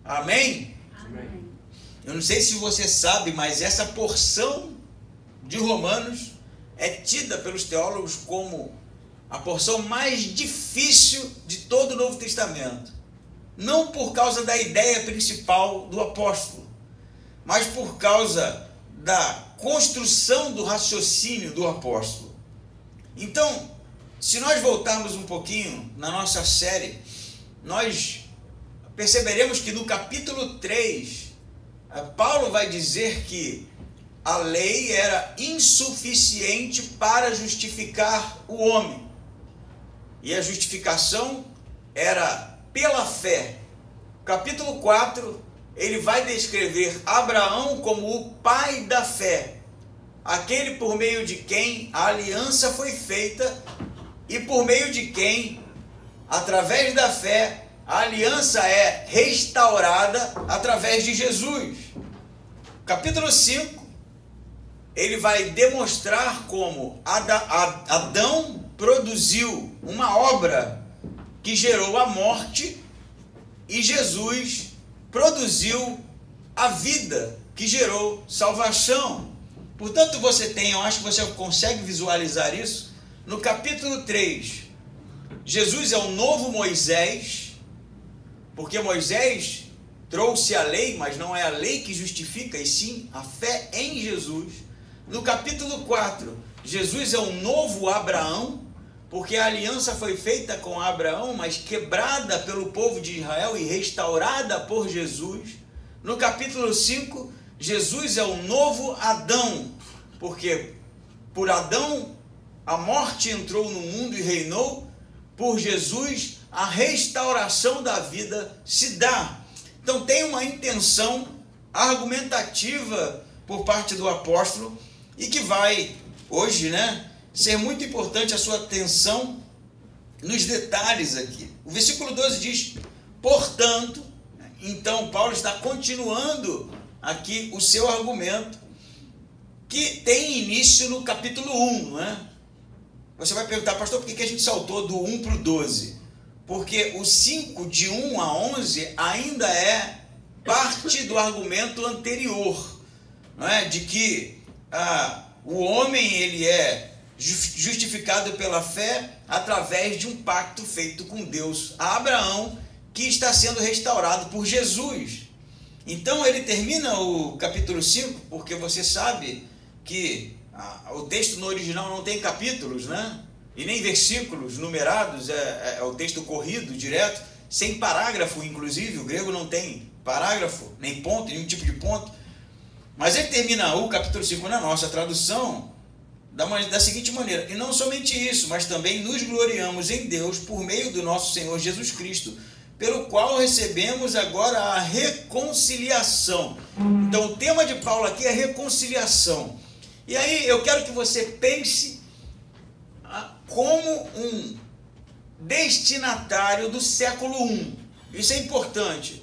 Amém? Amém. Eu não sei se você sabe, mas essa porção de Romanos é tida pelos teólogos como a porção mais difícil de todo o Novo Testamento. Não por causa da ideia principal do apóstolo, mas por causa da construção do raciocínio do apóstolo. Então, se nós voltarmos um pouquinho na nossa série, nós perceberemos que no capítulo 3, Paulo vai dizer que a lei era insuficiente para justificar o homem. E a justificação era pela fé. Capítulo 4, ele vai descrever Abraão como o pai da fé, aquele por meio de quem a aliança foi feita e por meio de quem, através da fé, a aliança é restaurada através de Jesus. Capítulo 5, ele vai demonstrar como Adão produziu uma obra que gerou a morte e Jesus produziu a vida que gerou salvação. Portanto, você tem, eu acho que você consegue visualizar isso, no capítulo 3, Jesus é o novo Moisés, porque Moisés trouxe a lei, mas não é a lei que justifica, e sim a fé em Jesus. No capítulo 4, Jesus é o novo Abraão, porque a aliança foi feita com Abraão, mas quebrada pelo povo de Israel e restaurada por Jesus. No capítulo 5, Jesus é o novo Adão, porque por Adão a morte entrou no mundo e reinou, por Jesus a restauração da vida se dá. Então tem uma intenção argumentativa por parte do apóstolo e que vai hoje, ser muito importante a sua atenção nos detalhes aqui. O versículo 12 diz: portanto, então Paulo está continuando aqui o seu argumento, que tem início no capítulo 1, não é? Você vai perguntar, pastor, por que a gente saltou do 1 para o 12? Porque o 5, de 1 a 11, ainda é parte do argumento anterior, não é? De que o homem ele é justificado pela fé através de um pacto feito com Deus a Abraão, que está sendo restaurado por Jesus. Então ele termina o capítulo 5, porque você sabe que o texto no original não tem capítulos, e nem versículos numerados, é o texto corrido, direto, sem parágrafo, inclusive. O grego não tem parágrafo, nem ponto, nenhum tipo de ponto. Mas ele termina o capítulo 5 na nossa tradução da seguinte maneira: e não somente isso, mas também nos gloriamos em Deus por meio do nosso Senhor Jesus Cristo, pelo qual recebemos agora a reconciliação. Então o tema de Paulo aqui é reconciliação. E aí eu quero que você pense como um destinatário do século I. Isso é importante.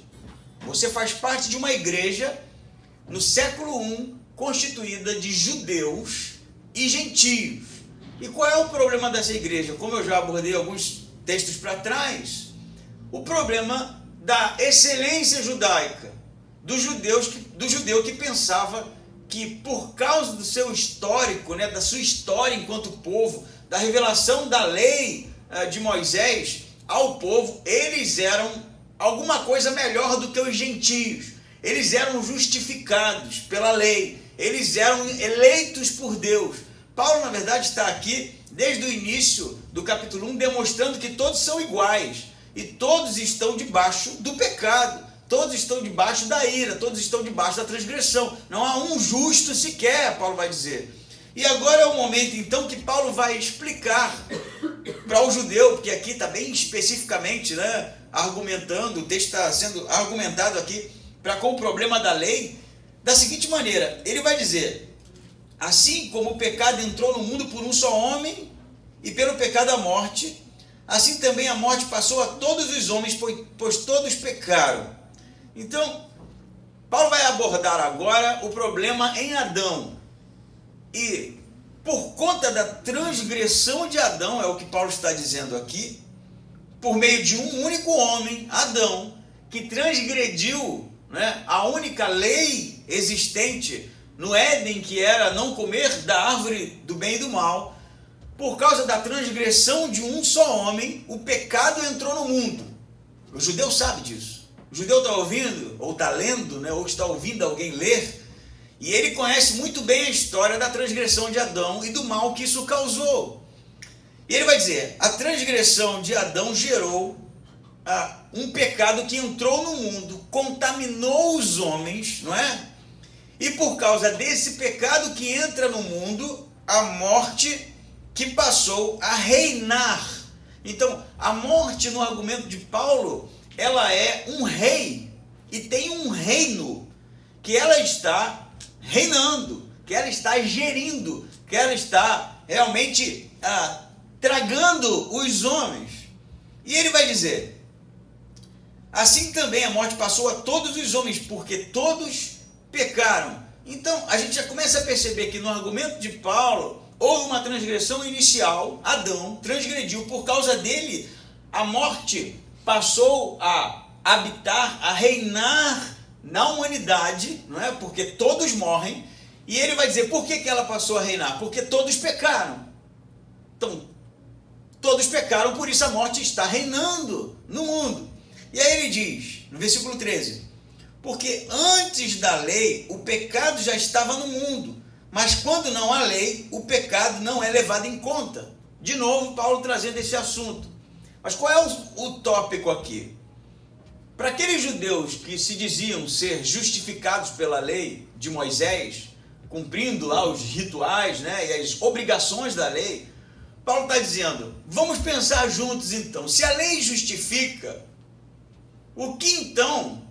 Você faz parte de uma igreja no século I, constituída de judeus e gentios. E qual é o problema dessa igreja? Como eu já abordei alguns textos para trás, o problema da excelência judaica, do judeu que pensava que por causa do seu histórico, da sua história enquanto povo, da revelação da lei de Moisés ao povo, eles eram alguma coisa melhor do que os gentios. Eles eram justificados pela lei, eles eram eleitos por Deus. Paulo, na verdade, está aqui desde o início do capítulo 1, demonstrando que todos são iguais e todos estão debaixo do pecado, todos estão debaixo da ira, todos estão debaixo da transgressão. Não há um justo sequer, Paulo vai dizer. E agora é o momento, então, que Paulo vai explicar para o judeu, porque aqui está bem especificamente, argumentando, o texto está sendo argumentado aqui com o problema da lei, da seguinte maneira: ele vai dizer: assim como o pecado entrou no mundo por um só homem, e pelo pecado a morte, assim também a morte passou a todos os homens, pois todos pecaram. Então, Paulo vai abordar agora o problema em Adão. E por conta da transgressão de Adão, é o que Paulo está dizendo aqui, por meio de um único homem, Adão, que transgrediu, né, a única lei existente no Éden, que era não comer da árvore do bem e do mal. Por causa da transgressão de um só homem, o pecado entrou no mundo. O judeu sabe disso. O judeu está ouvindo, ou está lendo, né, ou está ouvindo alguém ler, e ele conhece muito bem a história da transgressão de Adão e do mal que isso causou. E ele vai dizer, a transgressão de Adão gerou um pecado que entrou no mundo, contaminou os homens, não é? E por causa desse pecado que entra no mundo, a morte que passou a reinar. Então, a morte, no argumento de Paulo, ela é um rei e tem um reino que ela está reinando, que ela está gerindo, que ela está realmente tragando os homens. E ele vai dizer, assim também a morte passou a todos os homens, porque todos pecaram. Então, a gente já começa a perceber que no argumento de Paulo, houve uma transgressão inicial, Adão transgrediu, por causa dele, a morte passou a habitar, a reinar na humanidade, não é? Porque todos morrem, e ele vai dizer, por que ela passou a reinar? Porque todos pecaram. Então, todos pecaram, por isso a morte está reinando no mundo. E aí ele diz, no versículo 13, porque antes da lei, o pecado já estava no mundo, mas quando não há lei, o pecado não é levado em conta. De novo, Paulo trazendo esse assunto. Mas qual é o tópico aqui? Para aqueles judeus que se diziam ser justificados pela lei de Moisés, cumprindo lá os rituais, né, e as obrigações da lei, Paulo está dizendo, vamos pensar juntos então, se a lei justifica, o que então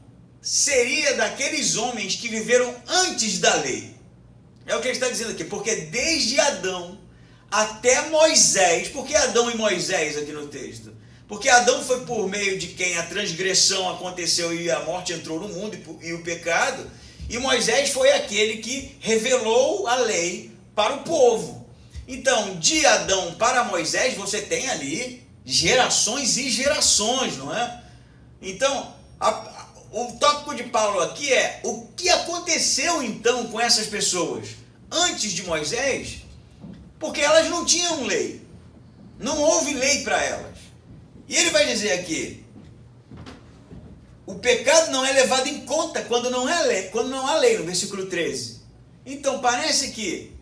seria daqueles homens que viveram antes da lei? É o que ele está dizendo aqui, porque desde Adão até Moisés, por que Adão e Moisés aqui no texto? Porque Adão foi por meio de quem a transgressão aconteceu e a morte entrou no mundo e o pecado, e Moisés foi aquele que revelou a lei para o povo. Então, de Adão para Moisés, você tem ali gerações e gerações, não é? Então, o tópico de Paulo aqui é o que aconteceu então com essas pessoas antes de Moisés, porque elas não tinham lei, não houve lei para elas. E ele vai dizer aqui, o pecado não é levado em conta quando não há lei, no versículo 13. Então parece que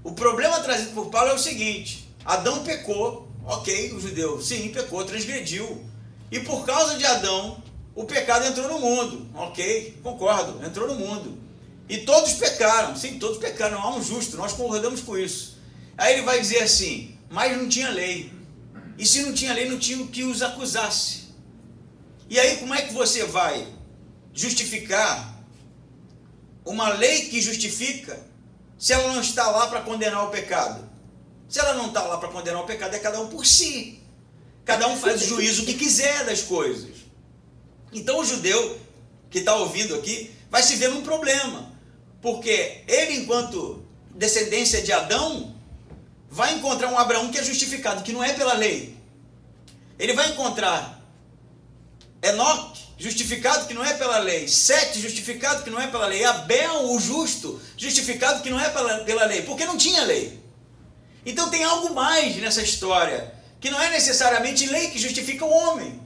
o problema trazido por Paulo é o seguinte, Adão pecou, ok, o judeu, sim, pecou, transgrediu, e por causa de Adão, o pecado entrou no mundo, ok, concordo, entrou no mundo, e todos pecaram, sim, todos pecaram, não há um justo, nós concordamos com isso. Aí ele vai dizer assim, mas não tinha lei, e se não tinha lei, não tinha o que os acusasse. E aí como é que você vai justificar uma lei que justifica se ela não está lá para condenar o pecado? Se ela não está lá para condenar o pecado, é cada um por si. Cada um faz o juízo que quiser das coisas. Então o judeu que está ouvindo aqui vai se ver num problema, porque ele, enquanto descendência de Adão, vai encontrar um Abraão que é justificado, que não é pela lei. Ele vai encontrar Enoque, justificado que não é pela lei. Sete, justificado que não é pela lei. Abel, o justo, justificado que não é pela lei, porque não tinha lei. Então tem algo mais nessa história, que não é necessariamente lei que justifica o homem.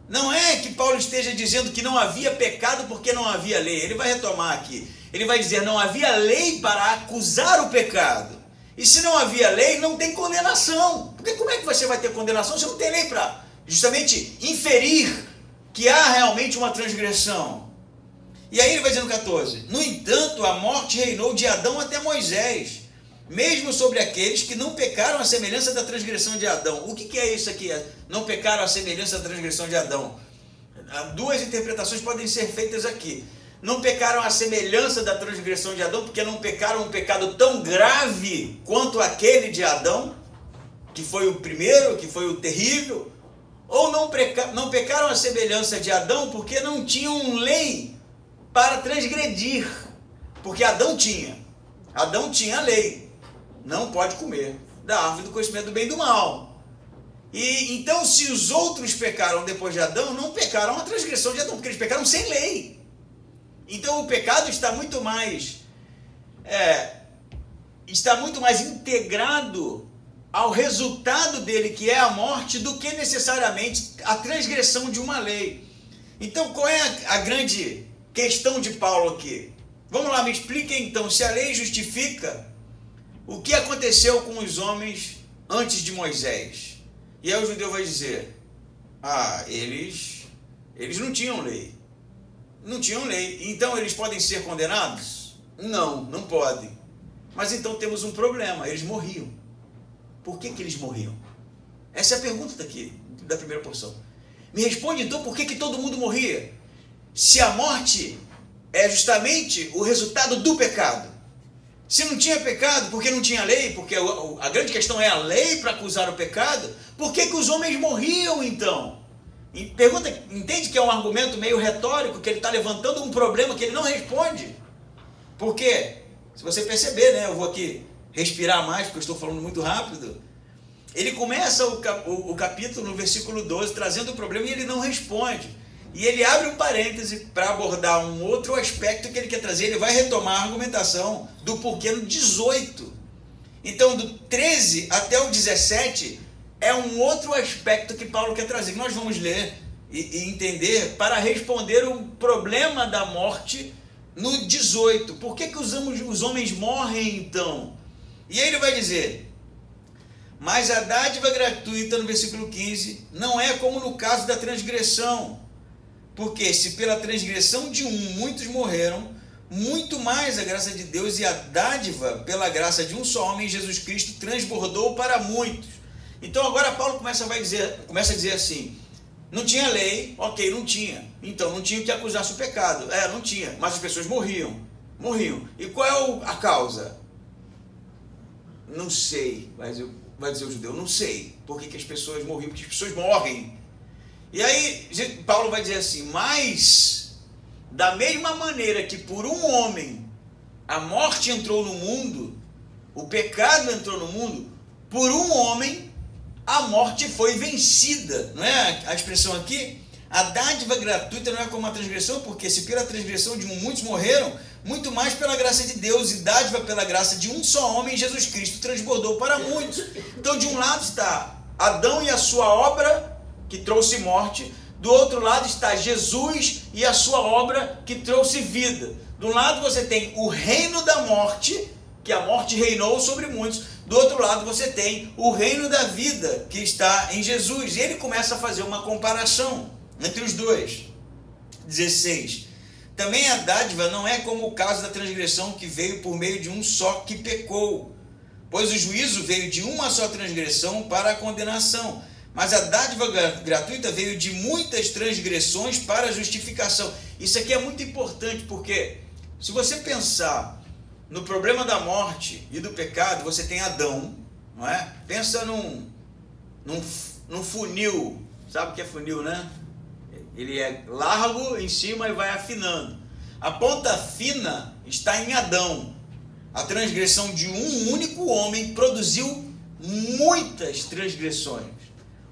Não é que Paulo esteja dizendo que não havia pecado porque não havia lei. Ele vai retomar aqui. Ele vai dizer, não havia lei para acusar o pecado. E se não havia lei, não tem condenação. Porque como é que você vai ter condenação se não tem lei para justamente inferir que há realmente uma transgressão? E aí ele vai dizer no 14, no entanto, a morte reinou de Adão até Moisés, mesmo sobre aqueles que não pecaram à semelhança da transgressão de Adão. O que é isso aqui? Não pecaram à semelhança da transgressão de Adão. Duas interpretações podem ser feitas aqui. Não pecaram à semelhança da transgressão de Adão, porque não pecaram um pecado tão grave quanto aquele de Adão, que foi o primeiro, que foi o terrível. Ou não pecaram à semelhança de Adão, porque não tinham lei para transgredir. Porque Adão tinha lei. Não pode comer da árvore do conhecimento do bem e do mal. E então, se os outros pecaram depois de Adão, não pecaram a transgressão de Adão, porque eles pecaram sem lei. Então o pecado está muito mais integrado ao resultado dele, que é a morte, do que necessariamente a transgressão de uma lei. Então, qual é a grande questão de Paulo aqui? Vamos lá, me expliquem então, se a lei justifica, o que aconteceu com os homens antes de Moisés? E aí o judeu vai dizer, eles não tinham lei. Não tinham lei. Então eles podem ser condenados? Não, não podem. Mas então temos um problema, eles morriam. Por que eles morriam? Essa é a pergunta daqui, da primeira porção. Me responde então, por que todo mundo morria? Se a morte é justamente o resultado do pecado. Se não tinha pecado, porque não tinha lei, porque a grande questão é a lei para acusar o pecado, por que os homens morriam então? E pergunta, entende que é um argumento meio retórico, que ele está levantando um problema que ele não responde? Por quê? Se você perceber, né, eu vou aqui respirar mais, porque eu estou falando muito rápido. Ele começa o capítulo no versículo 12, trazendo o problema, e ele não responde. E ele abre um parêntese para abordar um outro aspecto que ele quer trazer. Ele vai retomar a argumentação do porquê no 18. Então, do 13 até o 17, é um outro aspecto que Paulo quer trazer, que nós vamos ler e entender para responder o problema da morte no 18. Por que os homens morrem então? E aí ele vai dizer, mas a dádiva gratuita, no versículo 15, não é como no caso da transgressão. Porque se pela transgressão de um muitos morreram, muito mais a graça de Deus e a dádiva pela graça de um só homem, Jesus Cristo, transbordou para muitos. Então agora Paulo começa a dizer assim, não tinha lei, ok, não tinha. Então não tinha o que acusasse o pecado. Não tinha, mas as pessoas morriam. E qual é a causa? Não sei, vai dizer o judeu, não sei por que as pessoas morriam, porque as pessoas morrem. E aí Paulo vai dizer assim, mas da mesma maneira que por um homem a morte entrou no mundo, o pecado entrou no mundo, por um homem a morte foi vencida. Não é a expressão aqui? A dádiva gratuita não é como a transgressão, porque se pela transgressão de um muitos morreram, muito mais pela graça de Deus e dádiva pela graça de um só homem, Jesus Cristo, transbordou para muitos. Então de um lado está Adão e a sua obra, que trouxe morte. Do outro lado está Jesus e a sua obra, que trouxe vida. Do lado você tem o reino da morte, que a morte reinou sobre muitos. Do outro lado você tem o reino da vida, que está em Jesus. E ele começa a fazer uma comparação entre os dois. 16. Também a dádiva não é como o caso da transgressão, que veio por meio de um só que pecou. Pois o juízo veio de uma só transgressão para a condenação. Mas a dádiva gratuita veio de muitas transgressões para a justificação. Isso aqui é muito importante, porque se você pensar no problema da morte e do pecado, você tem Adão, não é? Pensa num funil, sabe o que é funil, né? Ele é largo em cima e vai afinando. A ponta fina está em Adão. A transgressão de um único homem produziu muitas transgressões.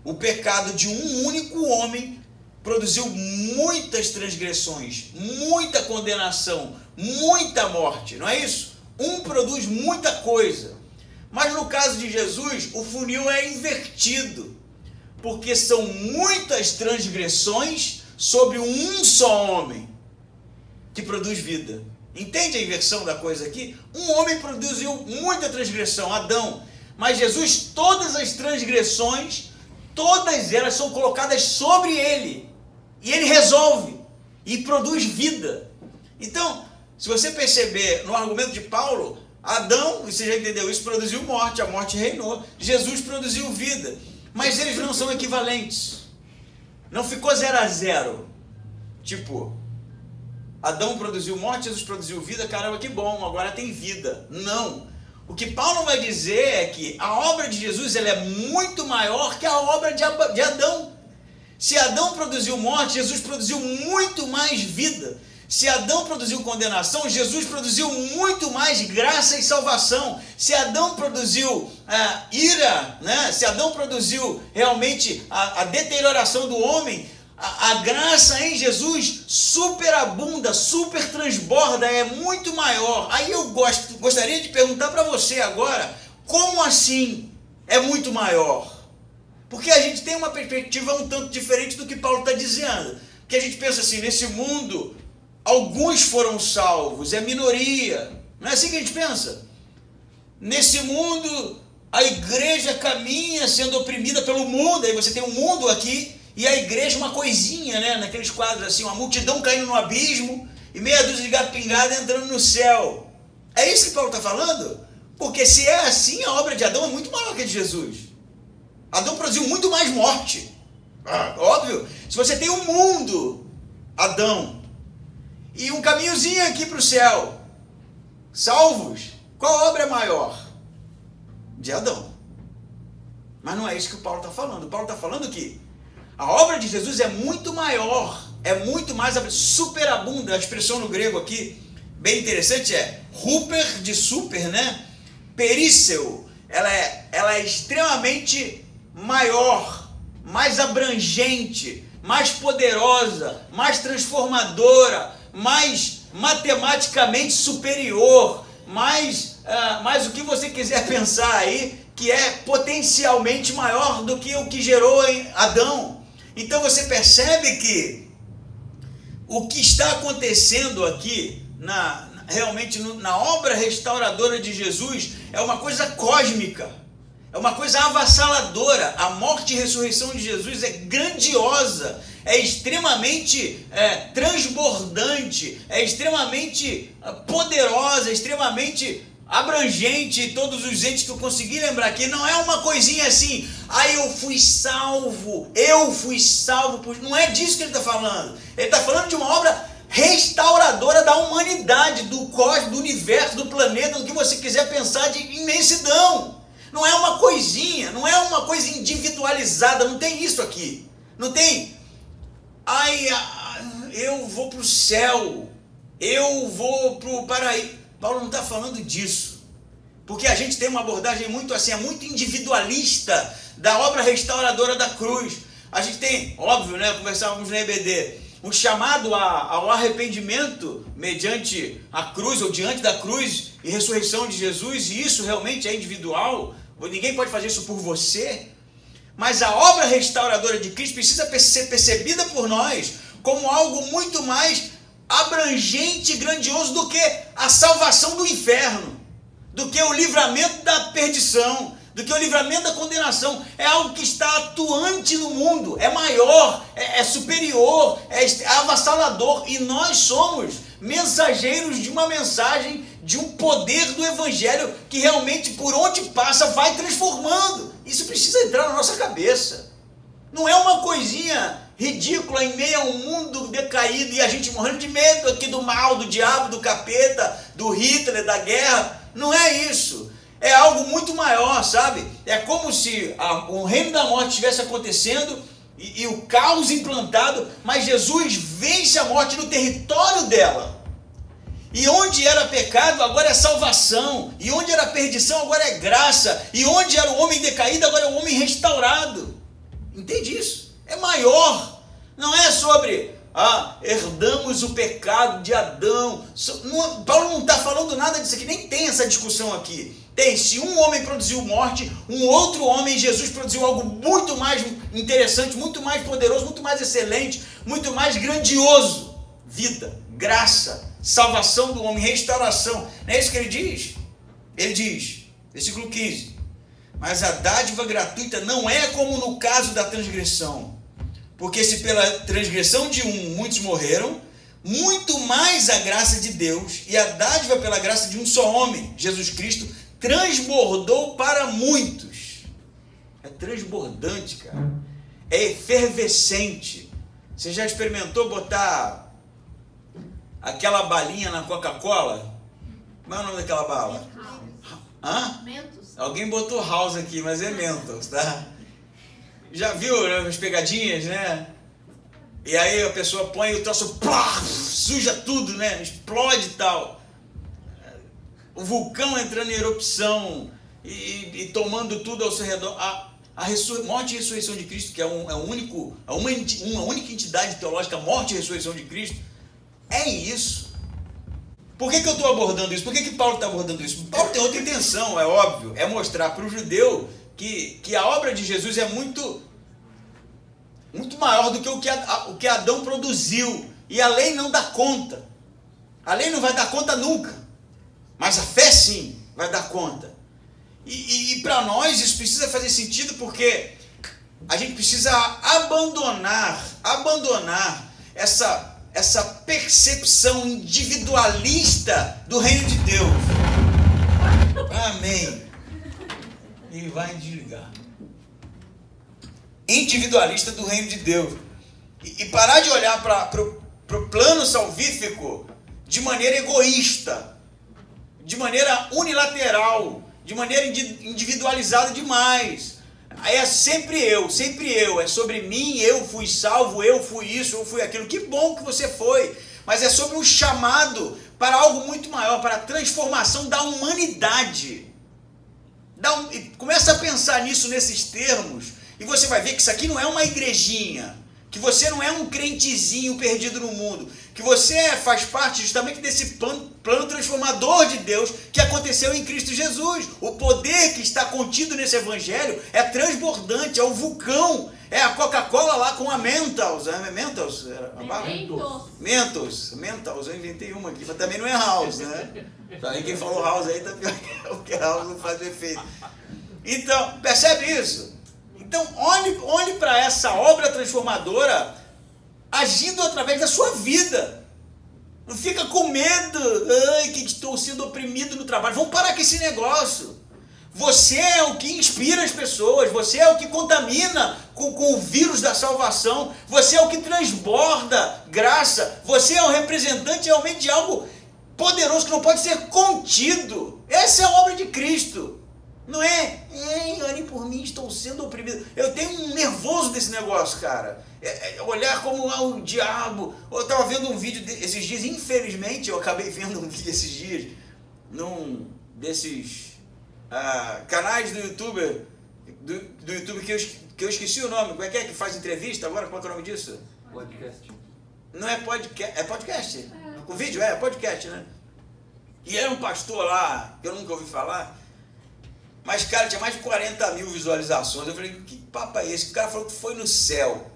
O pecado de um único homem produziu muitas transgressões, muita condenação, muita morte, não é isso? Um produz muita coisa. Mas no caso de Jesus, o funil é invertido, porque são muitas transgressões sobre um só homem que produz vida. Entende a inversão da coisa aqui? Um homem produziu muita transgressão, Adão, mas Jesus, todas as transgressões, todas elas são colocadas sobre ele, e ele resolve, e produz vida. Então, se você perceber no argumento de Paulo, Adão, você já entendeu isso, produziu morte, a morte reinou, Jesus produziu vida, mas eles não são equivalentes, não ficou 0 a 0, tipo, Adão produziu morte, Jesus produziu vida, caramba, que bom, agora tem vida. Não. O que Paulo vai dizer é que a obra de Jesus ela é muito maior que a obra de Adão. Se Adão produziu morte, Jesus produziu muito mais vida. Se Adão produziu condenação, Jesus produziu muito mais graça e salvação. Se Adão produziu ira, né? Se Adão produziu realmente a deterioração do homem, a graça em Jesus superabunda, super transborda, é muito maior. Aí eu gostaria de perguntar para você agora, como assim é muito maior? Porque a gente tem uma perspectiva um tanto diferente do que Paulo está dizendo. Porque a gente pensa assim, nesse mundo, alguns foram salvos, é minoria. Não é assim que a gente pensa? Nesse mundo, a igreja caminha sendo oprimida pelo mundo. Aí você tem um mundo aqui e a igreja uma coisinha, né? Naqueles quadros assim, uma multidão caindo no abismo e meia dúzia de gato pingado entrando no céu. É isso que Paulo está falando? Porque se é assim, a obra de Adão é muito maior que a de Jesus. Adão produziu muito mais morte. Óbvio. Se você tem um mundo, Adão, e um caminhozinho aqui para o céu, salvos, qual obra é maior? De Adão. Mas não é isso que o Paulo está falando. O Paulo está falando que a obra de Jesus é muito maior, é muito mais, superabunda. A expressão no grego aqui, bem interessante, é ruper de super, né? Períceu. Ela é extremamente maior, mais abrangente, mais poderosa, mais transformadora, mais matematicamente superior, mais o que você quiser pensar aí, que é potencialmente maior do que o que gerou em Adão. Então você percebe que o que está acontecendo aqui, realmente na obra restauradora de Jesus, é uma coisa cósmica, é uma coisa avassaladora. A morte e ressurreição de Jesus é grandiosa, é extremamente transbordante, é extremamente poderosa, é extremamente abrangente. Todos os entes que eu consegui lembrar aqui, não é uma coisinha assim, eu fui salvo, não é disso que ele está falando. Ele está falando de uma obra restauradora da humanidade, do cosmos, do universo, do planeta, do que você quiser pensar, de imensidão. Não é uma coisinha, não é uma coisa individualizada, não tem isso aqui. Não tem, eu vou para o céu, eu vou para o paraíso. Paulo não está falando disso, porque a gente tem uma abordagem muito assim, muito individualista da obra restauradora da cruz. A gente tem, óbvio, né, conversávamos na EBD, um chamado ao arrependimento mediante a cruz, ou diante da cruz e ressurreição de Jesus, e isso realmente é individual, ninguém pode fazer isso por você, mas a obra restauradora de Cristo precisa ser percebida por nós como algo muito mais abrangente e grandioso do que a salvação do inferno, do que o livramento da perdição, do que o livramento da condenação. É algo que está atuante no mundo, é maior, é superior, é avassalador, e nós somos mensageiros de uma mensagem, de um poder do evangelho que realmente por onde passa vai transformando. Isso precisa entrar na nossa cabeça. Não é uma coisinha ridícula em meio a um mundo decaído e a gente morrendo de medo aqui do mal, do diabo, do capeta, do Hitler, da guerra. Não é isso. É algo muito maior, sabe? É como se o reino da morte estivesse acontecendo e o caos implantado, mas Jesus vence a morte no território dela. E onde era pecado, agora é salvação. E onde era perdição, agora é graça. E onde era o homem decaído, agora é o homem restaurado. Entende isso? É maior. Não é sobre, herdamos o pecado de Adão. Paulo não está falando nada disso aqui, nem tem essa discussão aqui. Se um homem produziu morte, um outro homem, Jesus, produziu algo muito mais interessante, muito mais poderoso, muito mais excelente, muito mais grandioso. Vida, graça, salvação do homem, restauração. Não é isso que ele diz? Ele diz, versículo 15, mas a dádiva gratuita não é como no caso da transgressão, porque se pela transgressão de um muitos morreram, muito mais a graça de Deus e a dádiva pela graça de um só homem, Jesus Cristo, transbordou para muitos. É transbordante, cara. É efervescente. Você já experimentou botar aquela balinha na Coca-Cola? Como é o nome daquela bala? Mentos. Alguém botou House aqui, mas é Mentos, tá? Já viu, né, as pegadinhas, né? E aí a pessoa põe o troço, plá, suja tudo, né? Explode e tal. O vulcão entrando em erupção e tomando tudo ao seu redor. A morte e ressurreição de Cristo, que é uma única entidade teológica, morte e ressurreição de Cristo, é isso. Por que eu estou abordando isso? Por que Paulo está abordando isso? Paulo tem outra intenção, é óbvio, é mostrar para o judeu que a obra de Jesus é muito maior do que o que Adão produziu, e a lei não dá conta. A lei não vai dar conta nunca, mas a fé sim vai dar conta. E para nós isso precisa fazer sentido, porque a gente precisa abandonar essa percepção individualista do reino de Deus. Amém. E vai desligar. Individualista do reino de Deus. E parar de olhar para o plano salvífico de maneira egoísta, de maneira unilateral, de maneira individualizada demais. Aí é sempre eu, é sobre mim, eu fui salvo, eu fui isso, eu fui aquilo. Que bom que você foi, mas é sobre um chamado para algo muito maior, para a transformação da humanidade. Começa a pensar nisso, nesses termos, e você vai ver que isso aqui não é uma igrejinha, que você não é um crentezinho perdido no mundo, que você faz parte justamente desse plano transformador de Deus que aconteceu em Cristo Jesus. O poder que está contido nesse evangelho é transbordante, é o vulcão, é a Coca-Cola lá com a Mentos, Mentos, eu inventei uma aqui, mas também não é House, né? Aí quem falou House aí tá pior, porque House não faz efeito. Então, percebe isso? Então, olhe para essa obra transformadora agindo através da sua vida. Não fica com medo. Ai, que estou sendo oprimido no trabalho. Vamos parar com esse negócio. Você é o que inspira as pessoas. Você é o que contamina com o vírus da salvação. Você é o que transborda graça. Você é o representante realmente de algo poderoso que não pode ser contido. Essa é a obra de Cristo. Não é? Olhem por mim, estou sendo oprimido. Eu tenho um nervoso desse negócio, cara. Olhar como o diabo. Eu estava vendo um vídeo esses dias, infelizmente, eu acabei vendo um vídeo esses dias, num desses canais do YouTube, que eu esqueci o nome. Como é que faz entrevista agora? Qual é o nome disso? Podcast. Não é podcast? É podcast? O vídeo é podcast, né? E era um pastor lá, que eu nunca ouvi falar. Mas, cara, tinha mais de 40 mil visualizações. Eu falei, que papo é esse? O cara falou que foi no céu.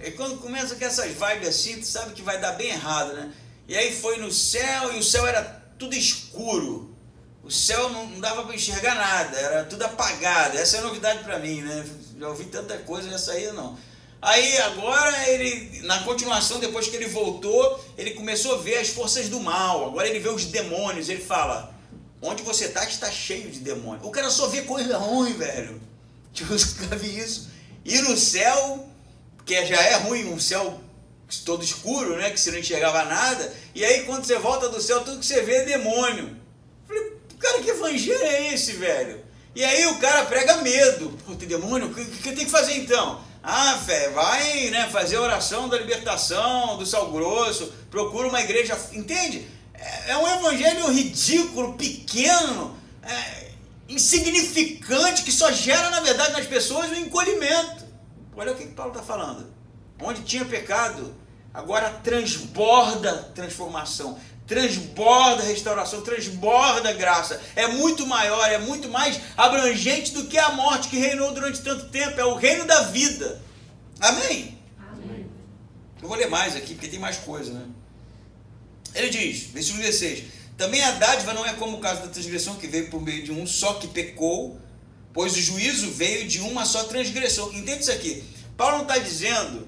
E quando começa com essas vibes assim, tu sabe que vai dar bem errado, né? E aí foi no céu, e o céu era tudo escuro. O céu não dava para enxergar nada, era tudo apagado. Essa é novidade para mim, né? Já ouvi tanta coisa, essa aí não. Aí agora ele, na continuação, depois que ele voltou, ele começou a ver as forças do mal. Agora ele vê os demônios, ele fala... Onde você está cheio de demônios. O cara só vê coisa ruim, velho. Tipo, eu nunca vi isso. E no céu, que já é ruim, um céu todo escuro, né? Que você não enxergava nada. E aí, quando você volta do céu, tudo que você vê é demônio. Eu falei, cara, que evangelho é esse, velho? E aí o cara prega medo. Pô, tem demônio? O que eu tenho que fazer então? Fé, vai, né, fazer a oração da libertação, do sal grosso. Procura uma igreja, entende? É um evangelho ridículo, pequeno, insignificante, que só gera, na verdade, nas pessoas um encolhimento. Olha o que Paulo está falando. Onde tinha pecado, agora transborda transformação, transborda restauração, transborda graça. É muito maior, é muito mais abrangente do que a morte que reinou durante tanto tempo. É o reino da vida. Amém? Amém. Eu vou ler mais aqui, porque tem mais coisa, né? Ele diz, versículo 16, também a dádiva não é como o caso da transgressão, que veio por meio de um só que pecou, pois o juízo veio de uma só transgressão. Entende isso aqui? Paulo não está dizendo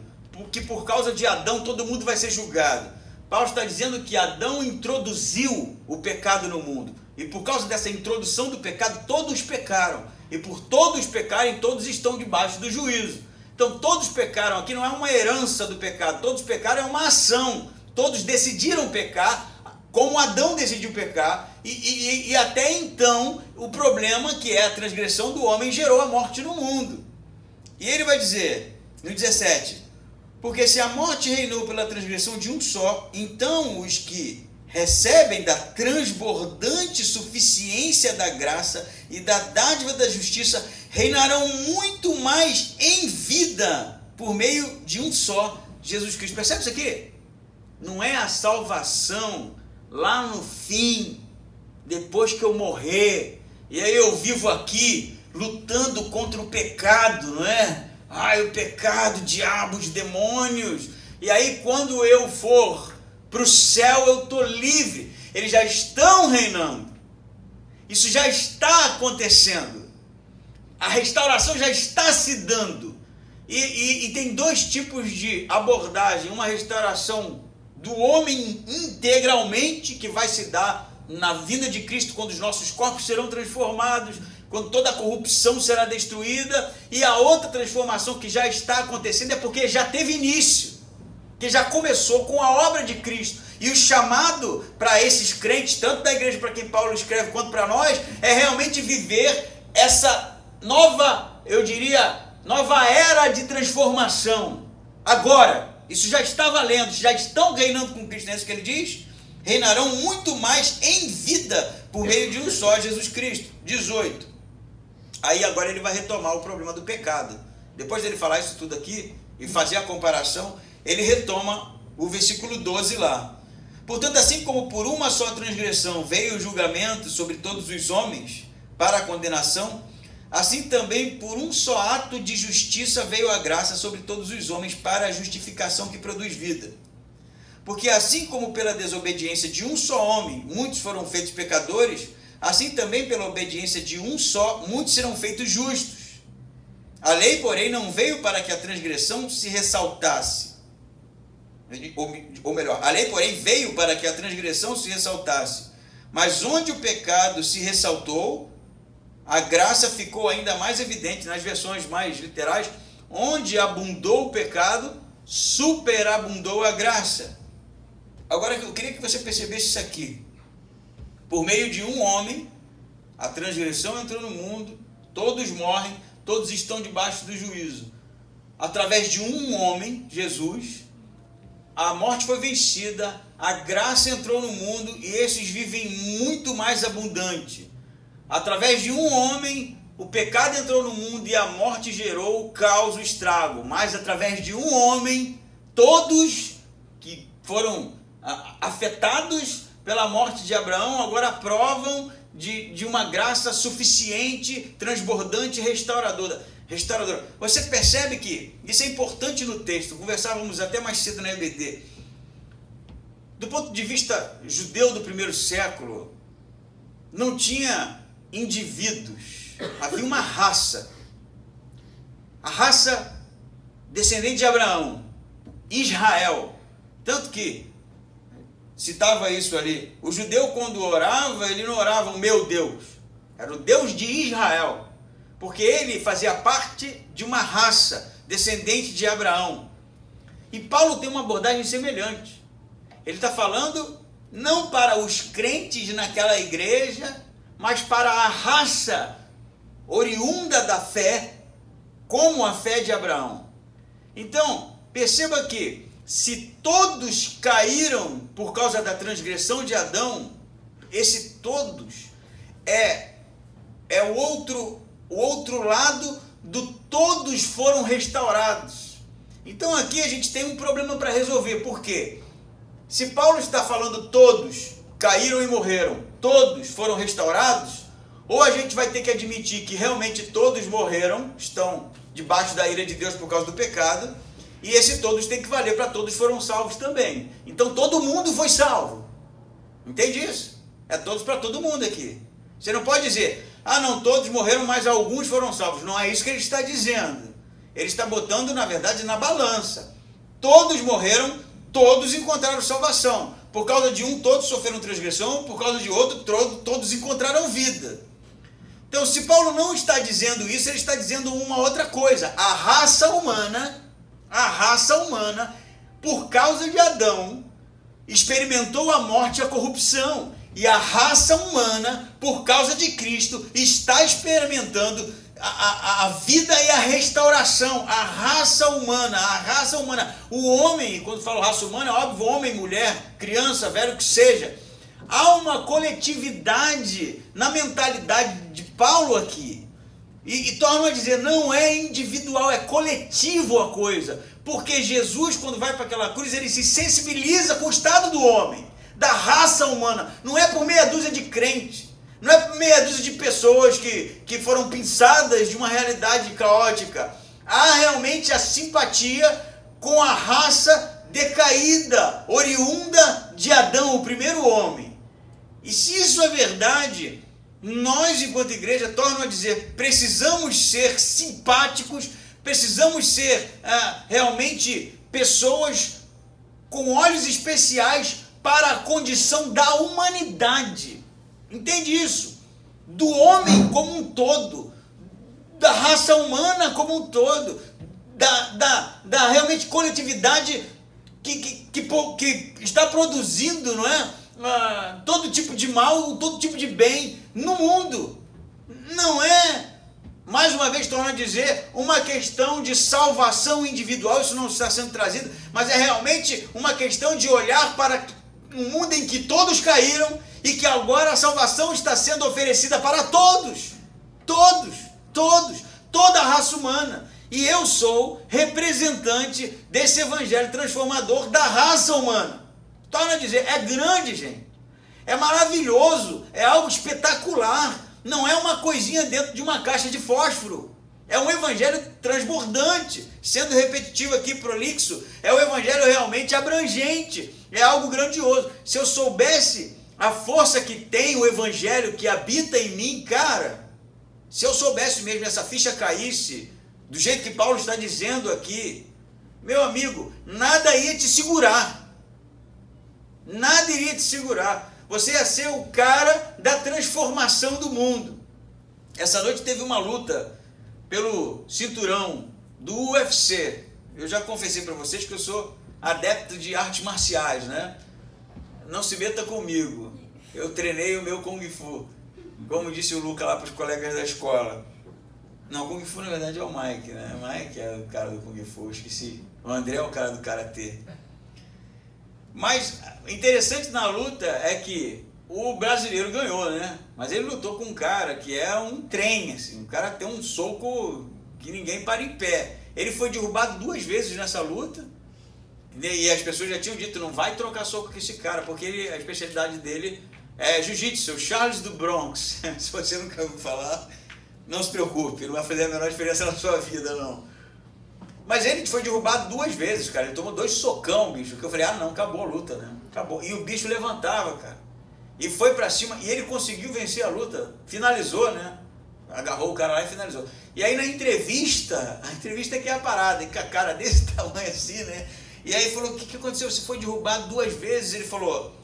que por causa de Adão todo mundo vai ser julgado. Paulo está dizendo que Adão introduziu o pecado no mundo. E por causa dessa introdução do pecado, todos pecaram. E por todos pecarem, todos estão debaixo do juízo. Então todos pecaram. Aqui não é uma herança do pecado. Todos pecaram, é uma ação. Todos decidiram pecar, como Adão decidiu pecar, e até então o problema, que é a transgressão do homem, gerou a morte no mundo. E ele vai dizer, no 17, Porque se a morte reinou pela transgressão de um só, então os que recebem da transbordante suficiência da graça e da dádiva da justiça reinarão muito mais em vida por meio de um só, Jesus Cristo. Percebe isso aqui? Não é a salvação lá no fim, depois que eu morrer, e aí eu vivo aqui lutando contra o pecado, não é? Ai, o pecado, o diabo, os demônios. E aí quando eu for para o céu eu estou livre. Eles já estão reinando. Isso já está acontecendo. A restauração já está se dando. E tem dois tipos de abordagem. Uma restauração do homem integralmente, que vai se dar na vinda de Cristo, quando os nossos corpos serão transformados, quando toda a corrupção será destruída. E a outra transformação que já está acontecendo é porque já teve início, que já começou com a obra de Cristo. E o chamado para esses crentes, tanto da igreja para quem Paulo escreve, quanto para nós, é realmente viver essa nova, eu diria, nova era de transformação. Agora, isso já está valendo, já estão reinando com Cristo, não é isso que ele diz? Reinarão muito mais em vida por meio de um só, Jesus Cristo. 18. Aí agora ele vai retomar o problema do pecado. Depois dele falar isso tudo aqui e fazer a comparação, ele retoma o versículo 12 lá. Portanto, assim como por uma só transgressão veio o julgamento sobre todos os homens para a condenação, assim também por um só ato de justiça veio a graça sobre todos os homens para a justificação que produz vida. Porque assim como pela desobediência de um só homem muitos foram feitos pecadores, assim também pela obediência de um só muitos serão feitos justos. A lei, porém, não veio para que a transgressão se ressaltasse. Ou melhor, a lei, porém, veio para que a transgressão se ressaltasse. Mas onde o pecado se ressaltou, a graça ficou ainda mais evidente. Nas versões mais literais, onde abundou o pecado, superabundou a graça. Agora, eu queria que você percebesse isso aqui. Por meio de um homem, a transgressão entrou no mundo, todos morrem, todos estão debaixo do juízo. Através de um homem, Jesus, a morte foi vencida, a graça entrou no mundo e esses vivem muito mais abundante. Através de um homem, o pecado entrou no mundo e a morte gerou o caos, o estrago. Mas através de um homem, todos que foram afetados pela morte de Abraão agora provam de uma graça suficiente, transbordante, restauradora. Você percebe que isso é importante no texto. Conversávamos até mais cedo na EBD. Do ponto de vista judeu do primeiro século, não tinha indivíduos, havia uma raça. A raça descendente de Abraão, Israel. Tanto que citava isso ali. O judeu, quando orava, ele não orava o meu Deus, era o Deus de Israel, porque ele fazia parte de uma raça descendente de Abraão. E Paulo tem uma abordagem semelhante. Ele está falando não para os crentes naquela igreja, mas para a raça oriunda da fé, como a fé de Abraão. Então, perceba que se todos caíram por causa da transgressão de Adão, esse todos é o outro lado do todos foram restaurados. Então aqui a gente tem um problema para resolver. Por quê? Se Paulo está falando todos caíram e morreram, todos foram restaurados, ou a gente vai ter que admitir que realmente todos morreram, estão debaixo da ira de Deus por causa do pecado, e esse todos tem que valer para todos foram salvos também. Então todo mundo foi salvo. Entende isso? É todos para todo mundo aqui. Você não pode dizer, ah não, todos morreram, mas alguns foram salvos. Não é isso que ele está dizendo. Ele está botando, na verdade, na balança. Todos morreram, todos encontraram salvação. Por causa de um, todos sofreram transgressão, por causa de outro, todos encontraram vida. Então, se Paulo não está dizendo isso, ele está dizendo uma outra coisa. A raça humana, por causa de Adão, experimentou a morte e a corrupção. E a raça humana, por causa de Cristo, está experimentando a vida e a restauração, a raça humana, o homem, quando falo raça humana, é óbvio, homem, mulher, criança, velho, que seja. Há uma coletividade na mentalidade de Paulo aqui. E torno a dizer, não é individual, é coletivo a coisa. Porque Jesus, quando vai para aquela cruz, ele se sensibiliza com o estado do homem, da raça humana. Não é por meia dúzia de crentes. Não é meia dúzia de pessoas que foram pinçadas de uma realidade caótica. Há realmente a simpatia com a raça decaída, oriunda de Adão, o primeiro homem. E se isso é verdade, nós, enquanto igreja, torno a dizer, precisamos ser simpáticos, precisamos ser realmente pessoas com olhos especiais para a condição da humanidade. Entende isso? Do homem como um todo, da raça humana como um todo, da realmente coletividade que está produzindo, não é? Todo tipo de mal, todo tipo de bem no mundo. Não é, mais uma vez torno a dizer, uma questão de salvação individual, isso não está sendo trazido, mas é realmente uma questão de olhar para um mundo em que todos caíram e que agora a salvação está sendo oferecida para todos, toda a raça humana. E eu sou representante desse evangelho transformador da raça humana. Torno a dizer, é grande, gente, é maravilhoso, é algo espetacular, não é uma coisinha dentro de uma caixa de fósforo, é um evangelho transbordante, sendo repetitivo aqui, prolixo, é um evangelho realmente abrangente, é algo grandioso. Se eu soubesse a força que tem o evangelho que habita em mim, cara, se eu soubesse mesmo, essa ficha caísse, do jeito que Paulo está dizendo aqui, meu amigo, nada ia te segurar, nada iria te segurar, você ia ser o cara da transformação do mundo. Essa noite teve uma luta pelo cinturão do UFC, eu já confessei para vocês que eu sou adepto de artes marciais, né? Não se meta comigo, eu treinei o meu Kung Fu, como disse o Luca lá para os colegas da escola. Não, o Kung Fu na verdade é o Mike, né? O Mike é o cara do Kung Fu, esqueci. O André é o cara do Karatê. Mas interessante na luta é que o brasileiro ganhou, né? Mas ele lutou com um cara que é um trem, assim. O cara tem um soco que ninguém para em pé. Ele foi derrubado 2 vezes nessa luta. E as pessoas já tinham dito, não vai trocar soco com esse cara, porque a especialidade dele é jiu-jitsu, o Charles do Bronx. Se você nunca ouviu falar, não se preocupe, não vai fazer a menor diferença na sua vida, não. Mas ele foi derrubado 2 vezes, cara. Ele tomou 2 socão, bicho. Que eu falei, não, acabou a luta, né? Acabou. E o bicho levantava, cara. E foi pra cima, e ele conseguiu vencer a luta. Finalizou, né? Agarrou o cara lá e finalizou. E aí na entrevista, a entrevista que é a parada, e com a cara desse tamanho assim, né? E aí falou, o que aconteceu? Você foi derrubado 2 vezes? Ele falou,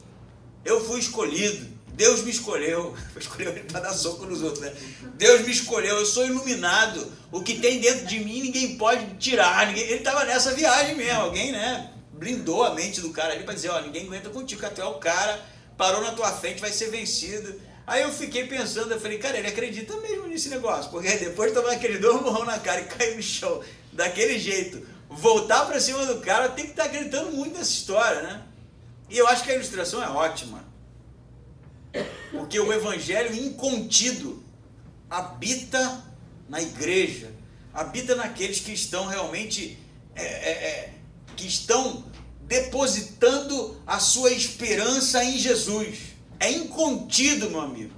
eu fui escolhido, Deus me escolheu. Escolheu ele para dar soco nos outros, né? Deus me escolheu, eu sou iluminado. O que tem dentro de mim ninguém pode tirar. Ele estava nessa viagem mesmo. Alguém, né, blindou a mente do cara ali para dizer, ó, ninguém aguenta contigo, que até o cara parou na tua frente, vai ser vencido. Aí eu fiquei pensando, eu falei, cara, ele acredita mesmo nesse negócio, porque depois de tomar aquele 2 murrão na cara e cair no chão daquele jeito, voltar para cima do cara, tem que estar acreditando muito nessa história, né? E eu acho que a ilustração é ótima, porque o evangelho incontido habita na igreja, habita naqueles que estão realmente, que estão depositando a sua esperança em Jesus. É incontido, meu amigo.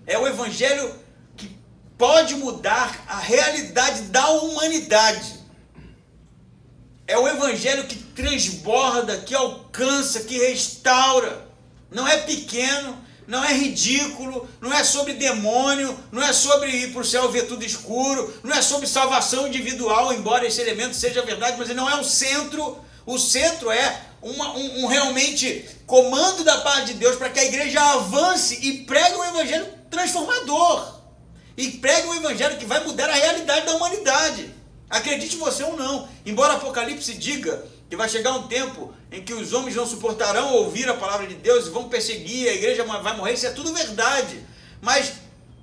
É o evangelho que pode mudar a realidade da humanidade. É o evangelho que transborda, que alcança, que restaura. Não é pequeno, não é ridículo, não é sobre demônio, não é sobre ir para o céu ver tudo escuro, não é sobre salvação individual, embora esse elemento seja verdade, mas ele não é o centro. O centro é um realmente comando da parte de Deus para que a igreja avance e pregue um evangelho transformador. E pregue um evangelho que vai mudar a realidade da humanidade. Acredite você ou não. Embora Apocalipse diga que vai chegar um tempo em que os homens não suportarão ouvir a palavra de Deus e vão perseguir, a igreja vai morrer, isso é tudo verdade. Mas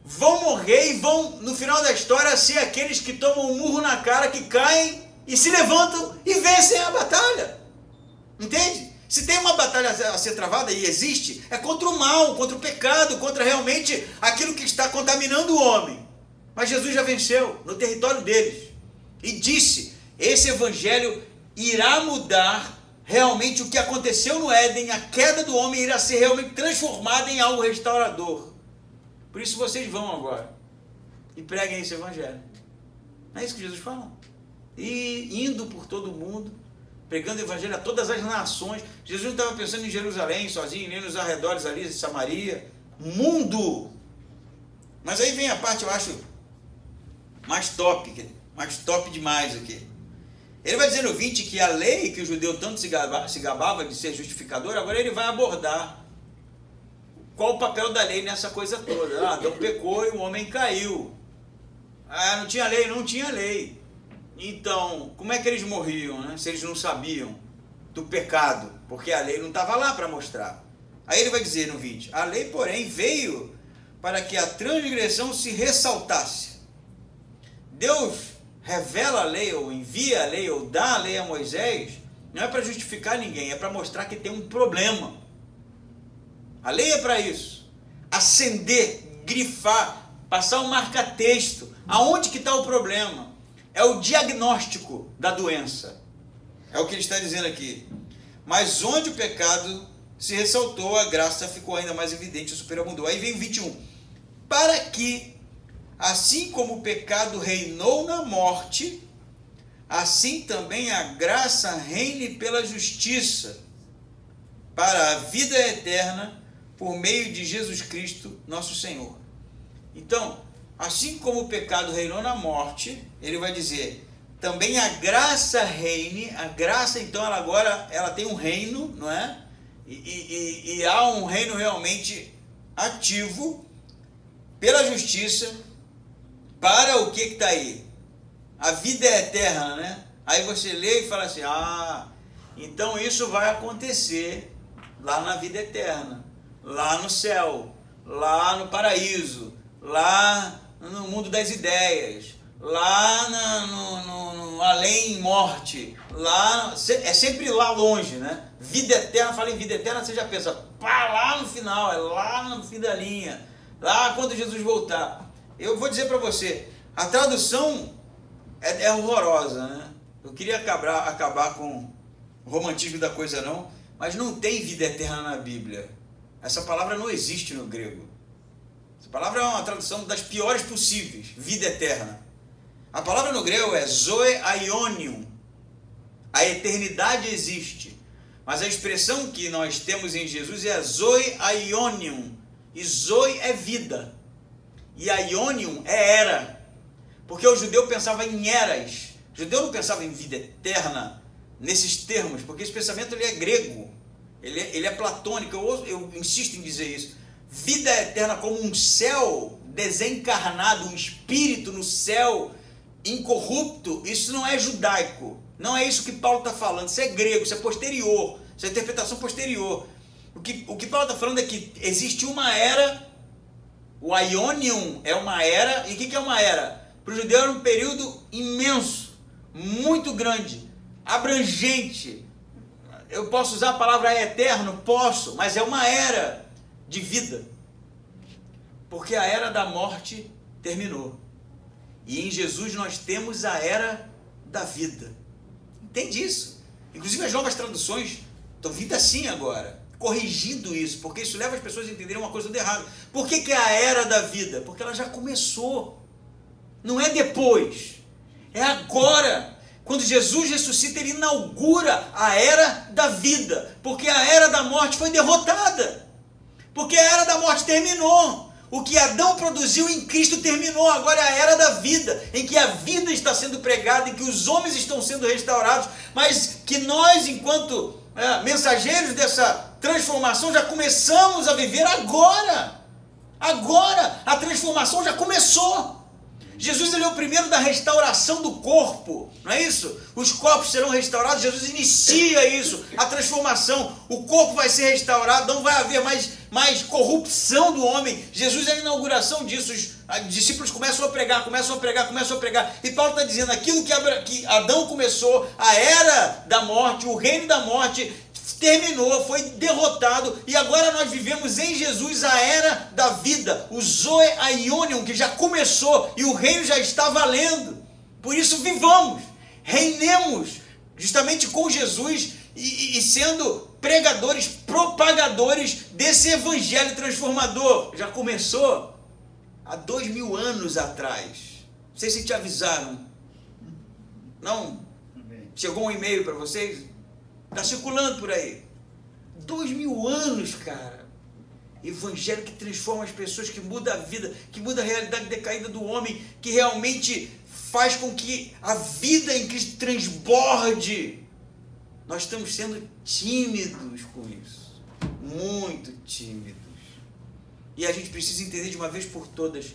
vão morrer e vão, no final da história, ser aqueles que tomam um murro na cara, que caem e se levantam e vencem a batalha. Entende? Se tem uma batalha a ser travada, e existe, é contra o mal, contra o pecado, contra realmente aquilo que está contaminando o homem. Mas Jesus já venceu no território deles. E disse, esse evangelho irá mudar realmente o que aconteceu no Éden, a queda do homem irá ser realmente transformada em algo restaurador. Por isso vocês vão agora e preguem esse evangelho. Não é isso que Jesus fala? E indo por todo o mundo, pregando o evangelho a todas as nações. Jesus não estava pensando em Jerusalém sozinho, nem nos arredores ali de Samaria. Mundo! Mas aí vem a parte, eu acho, mais top demais aqui. Ele vai dizer no 20 que a lei que o judeu tanto se gabava de ser justificador, agora ele vai abordar qual o papel da lei nessa coisa toda. Adão pecou e o homem caiu. Não tinha lei? Não tinha lei. Então, como é que eles morriam, né? Se eles não sabiam do pecado? Porque a lei não estava lá para mostrar. Aí ele vai dizer no 20, a lei, porém, veio para que a transgressão se ressaltasse. Deus revela a lei, ou envia a lei, ou dá a lei a Moisés, não é para justificar ninguém, é para mostrar que tem um problema. A lei é para isso. Acender, grifar, passar um marca-texto. Aonde que está o problema? É o diagnóstico da doença. É o que ele está dizendo aqui. Mas onde o pecado se ressaltou, a graça ficou ainda mais evidente, superabundou. Aí vem o 21. Para que, assim como o pecado reinou na morte, assim também a graça reine pela justiça, para a vida eterna, por meio de Jesus Cristo, nosso Senhor. Então, assim como o pecado reinou na morte, ele vai dizer, também a graça reine. A graça, então, ela tem um reino, não é? E há um reino realmente ativo pela justiça, para o que está aí? A vida eterna, né? Aí você lê e fala assim, então isso vai acontecer lá na vida eterna, lá no céu, lá no paraíso, lá no mundo das ideias, lá no além morte, lá, é sempre lá longe, né? Vida eterna, fala em vida eterna, você já pensa, lá no final, é lá no fim da linha, lá quando Jesus voltar. Eu vou dizer para você, a tradução é horrorosa, né? Eu queria acabar com o romantismo da coisa não, mas não tem vida eterna na Bíblia. Essa palavra não existe no grego. Essa palavra é uma tradução das piores possíveis, vida eterna. A palavra no grego é zoe aionium. A eternidade existe. Mas a expressão que nós temos em Jesus é zoe aionium. E zoe é vida. E aionium é era. Porque o judeu pensava em eras. O judeu não pensava em vida eterna nesses termos, porque esse pensamento ele é grego. Ele é platônico. Eu insisto em dizer isso. Vida eterna como um céu desencarnado, um espírito no céu incorrupto, isso não é judaico. Não é isso que Paulo está falando. Isso é grego, isso é posterior. Isso é interpretação posterior. O que Paulo está falando é que existe uma era. O aionium é uma era. E o que é uma era? Para o judeu era um período imenso, muito grande, abrangente. Eu posso usar a palavra eterno? Posso, mas é uma era de vida. Porque a era da morte terminou. E em Jesus nós temos a era da vida. Entende isso? Inclusive as novas traduções estão vindo assim agora, corrigindo isso, porque isso leva as pessoas a entenderem uma coisa de errado. Por que é a era da vida? Porque ela já começou. Não é depois. É agora. Quando Jesus ressuscita, ele inaugura a era da vida. Porque a era da morte foi derrotada. Porque a era da morte terminou. O que Adão produziu em Cristo terminou. Agora é a era da vida, em que a vida está sendo pregada, em que os homens estão sendo restaurados, mas que nós, enquanto mensageiros dessa transformação, já começamos a viver agora. Agora a transformação já começou. Jesus ele é o primeiro da restauração do corpo, não é isso? Os corpos serão restaurados, Jesus inicia isso, a transformação, o corpo vai ser restaurado, não vai haver mais corrupção do homem. Jesus é a inauguração disso, os discípulos começam a pregar, e Paulo está dizendo, aquilo que Adão começou, a era da morte, o reino da morte, terminou, foi derrotado, e agora nós vivemos em Jesus a era da vida, o Zoe Aionion, que já começou, e o reino já está valendo. Por isso vivamos, reinemos, justamente com Jesus, e sendo pregadores, propagadores desse evangelho transformador. Já começou há 2000 anos atrás. Não sei se te avisaram. Não? Chegou um e-mail para vocês? Está circulando por aí. 2000 anos, cara. Evangelho que transforma as pessoas, que muda a vida, que muda a realidade decaída do homem, que realmente faz com que a vida em Cristo transborde. Nós estamos sendo tímidos com isso. Muito tímidos. E a gente precisa entender de uma vez por todas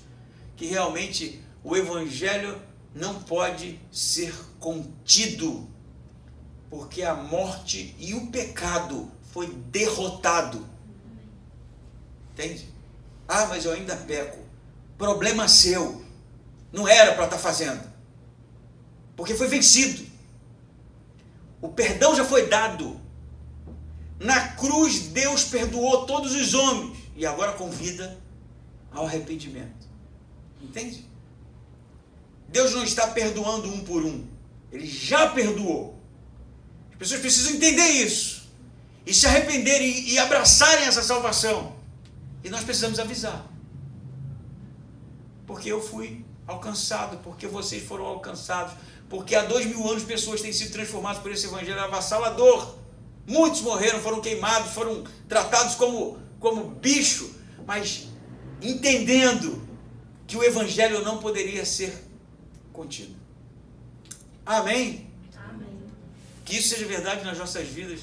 que realmente o Evangelho não pode ser contido, porque a morte e o pecado foi derrotado. Entende? Ah, mas eu ainda peco. Problema seu. Não era para estar fazendo. Porque foi vencido. O perdão já foi dado. Na cruz, Deus perdoou todos os homens. E agora convida ao arrependimento. Entende? Deus não está perdoando um por um. Ele já perdoou. As pessoas precisam entender isso. E se arrependerem e abraçarem essa salvação. E nós precisamos avisar. Porque eu fui alcançado. Porque vocês foram alcançados. Porque há 2000 anos pessoas têm sido transformadas por esse evangelho avassalador. Muitos morreram, foram queimados, foram tratados como bicho. Mas entendendo que o evangelho não poderia ser contido. Amém? Amém. Que isso seja verdade nas nossas vidas.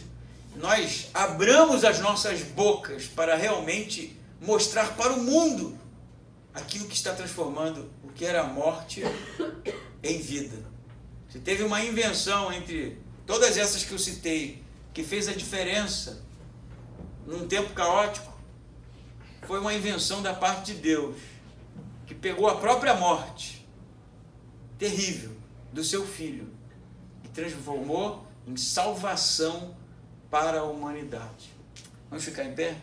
Nós abramos as nossas bocas para realmente mostrar para o mundo aquilo que está transformando o que era morte em vida. Se teve uma invenção entre todas essas que eu citei, que fez a diferença num tempo caótico, foi uma invenção da parte de Deus, que pegou a própria morte terrível do seu filho e transformou em salvação para a humanidade. Vamos ficar em pé?